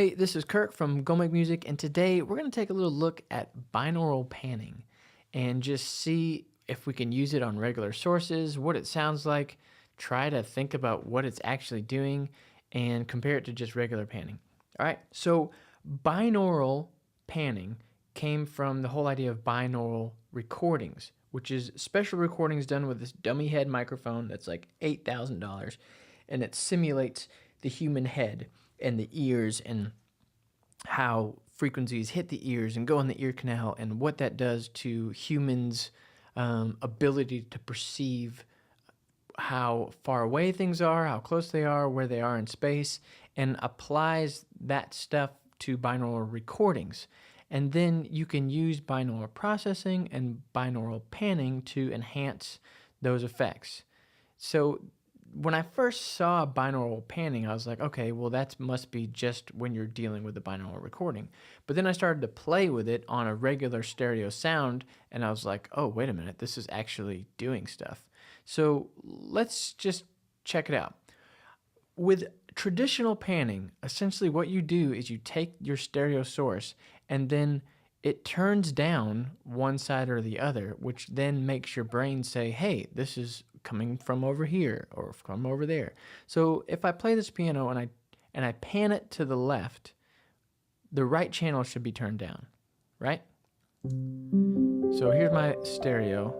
Hey, this is Kirk from Go Make Music, and today we're going to take a little look at binaural panning and just see if we can use it on regular sources, what it sounds like, try to think about what it's actually doing, and compare it to just regular panning. All right, so binaural panning came from the whole idea of binaural recordings, which is special recordings done with this dummy head microphone that's like $8,000, and it simulates the human head and the ears and how frequencies hit the ears and go in the ear canal and what that does to humans' ability to perceive how far away things are, how close they are, where they are in space, and applies that stuff to binaural recordings. And then you can use binaural processing and binaural panning to enhance those effects. So when I first saw binaural panning, I was like, okay, well, that must be just when you're dealing with the binaural recording. But then I started to play with it on a regular stereo sound, and I was like, oh, wait a minute, this is actually doing stuff. So let's just check it out. With traditional panning, essentially what you do is you take your stereo source and then it turns down one side or the other, which then makes your brain say, hey, this is coming from over here or from over there. So if I play this piano and I pan it to the left, the right channel should be turned down, right? So here's my stereo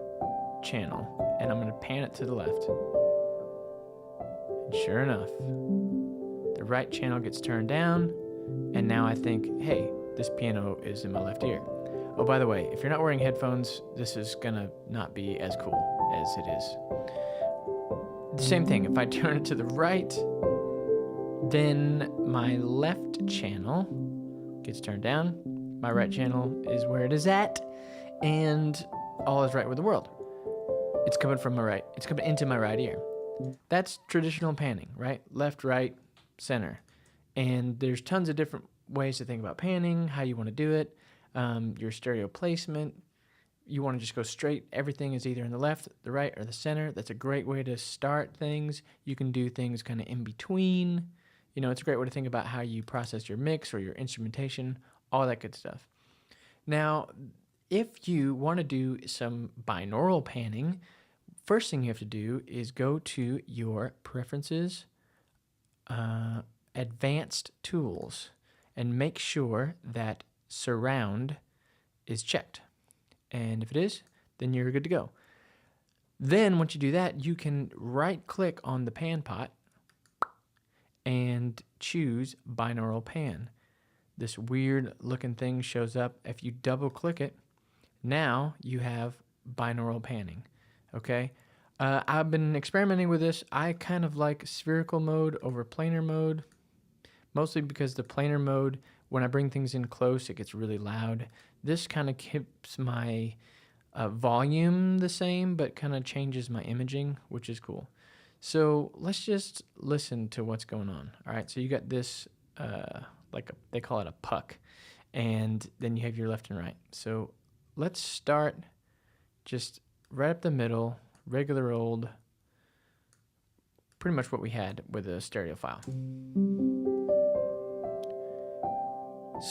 channel, and I'm going to pan it to the left. And sure enough, the right channel gets turned down, and now I think, hey, this piano is in my left ear. Oh, by the way, if you're not wearing headphones, this is gonna not be as cool as it is. The same thing, if I turn it to the right, then my left channel gets turned down, my right channel is where it is at, and all is right with the world. It's coming from my right, it's coming into my right ear. That's traditional panning, right? Left, right, center. And there's tons of different ways to think about panning, how you want to do it, your stereo placement. You want to just go straight. Everything is either in the left, the right, or the center. That's a great way to start things. You can do things kind of in between. You know, it's a great way to think about how you process your mix or your instrumentation, all that good stuff. Now, if you want to do some binaural panning, first thing you have to do is go to your preferences, advanced tools, and make sure that surround is checked. And if it is, then you're good to go. Then once you do that, you can right click on the pan pot and choose binaural pan. This weird looking thing shows up. If you double click it, now you have binaural panning. Okay. I've been experimenting with this. I kind of like spherical mode over planar mode, mostly because the planar mode, when I bring things in close, it gets really loud. This kind of keeps my volume the same, but kind of changes my imaging, which is cool. So let's just listen to what's going on. All right, so you got this, they call it a puck, and then you have your left and right. So let's start just right up the middle, regular old, pretty much what we had with a stereo file.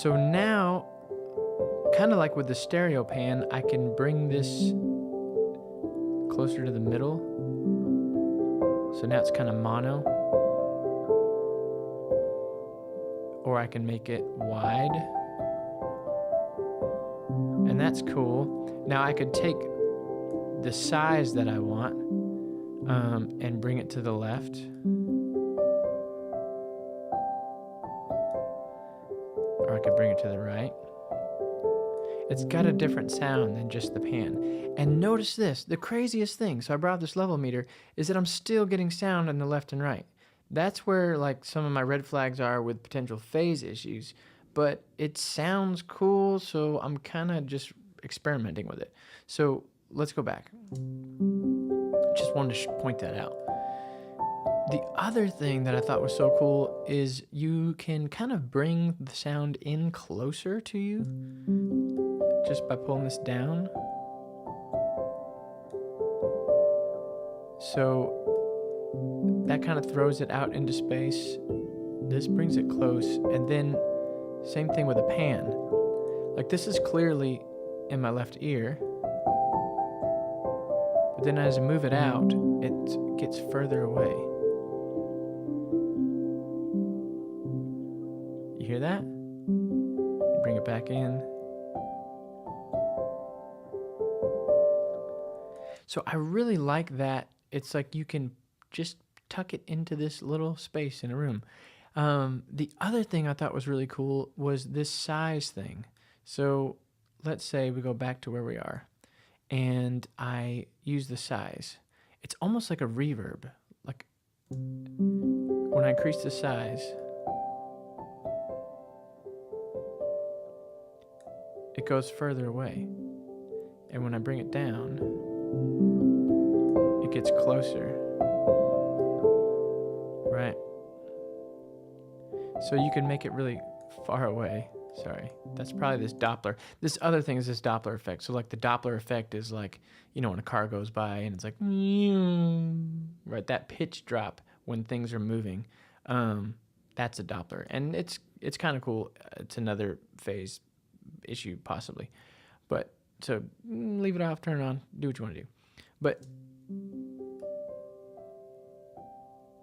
So now, kind of like with the stereo pan, I can bring this closer to the middle. So now it's kind of mono. Or I can make it wide. And that's cool. Now I could take the size that I want and bring it to the left. Or I could bring it to the right. It's got a different sound than just the pan. And notice this, the craziest thing, so I brought this level meter, is that I'm still getting sound on the left and right. That's where like some of my red flags are with potential phase issues, but it sounds cool, so I'm kind of just experimenting with it. So let's go back. Just wanted to point that out. The other thing that I thought was so cool is you can kind of bring the sound in closer to you just by pulling this down. So that kind of throws it out into space. This brings it close, and then Same thing with a pan. Like this is clearly in my left ear, but then as I move it out, it gets further away. You hear that? Bring it back in. So I really like that. It's like you can just tuck it into this little space in a room. The other thing I thought was really cool was this size thing. So let's say we go back to where we are and I use the size. It's almost like a reverb. Like when I increase the size, it goes further away. And when I bring it down, it gets closer. Right. So you can make it really far away. Sorry, that's probably this Doppler. This other thing is this Doppler effect. So like the Doppler effect is like, you know, when a car goes by and it's like, right, that pitch drop when things are moving. That's a Doppler, and it's kind of cool. It's another phase issue possibly, but so leave it off, turn it on, do what you want to do. But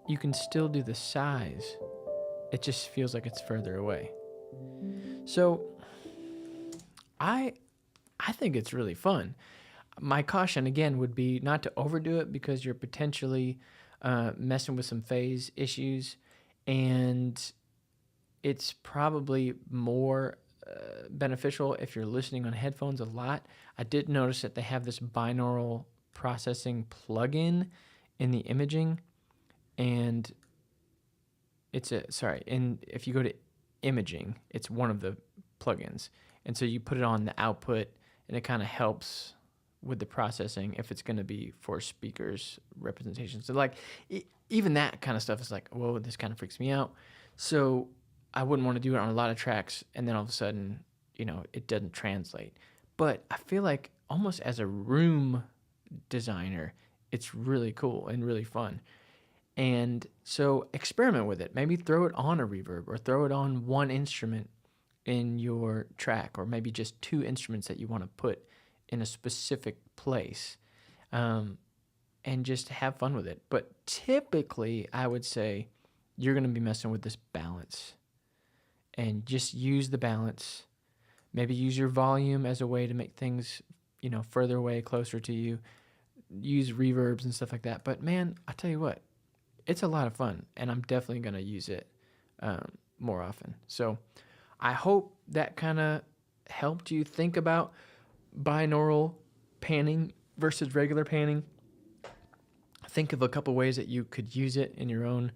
you can still do the size. It just feels like it's further away. So I think it's really fun. My caution again would be not to overdo it because you're potentially messing with some phase issues, and it's probably more beneficial if you're listening on headphones a lot. I did notice that they have this binaural processing plugin in the imaging, and and if you go to imaging, it's one of the plugins, and so you put it on the output and it kind of helps with the processing if it's going to be for speakers representation. So like even that kind of stuff is like, whoa, this kind of freaks me out. So I wouldn't want to do it on a lot of tracks and then all of a sudden, you know, it doesn't translate. But I feel like almost as a room designer, it's really cool and really fun. And so experiment with it. Maybe throw it on a reverb or throw it on one instrument in your track, or maybe just two instruments that you want to put in a specific place, and just have fun with it. But typically, I would say you're going to be messing with this balance, and just use the balance. Maybe use your volume as a way to make things, you know, further away, closer to you. Use reverbs and stuff like that. But man, I tell you what, it's a lot of fun, and I'm definitely going to use it more often. So I hope that kind of helped you think about binaural panning versus regular panning. Think of a couple ways that you could use it in your own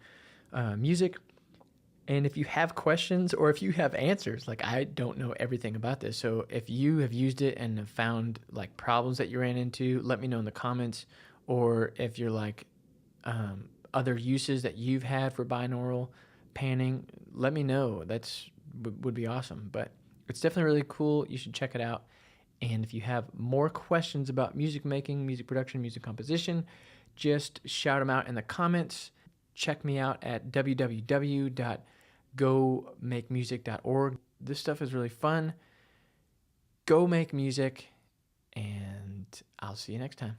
music. And if you have questions or if you have answers, like I don't know everything about this. So if you have used it and have found like problems that you ran into, let me know in the comments. Or if you're like other uses that you've had for binaural panning, let me know. That's would be awesome. But it's definitely really cool. You should check it out. And if you have more questions about music making, music production, music composition, just shout them out in the comments. Check me out at www.gomakemusic.org. This stuff is really fun. Go make music, and I'll see you next time.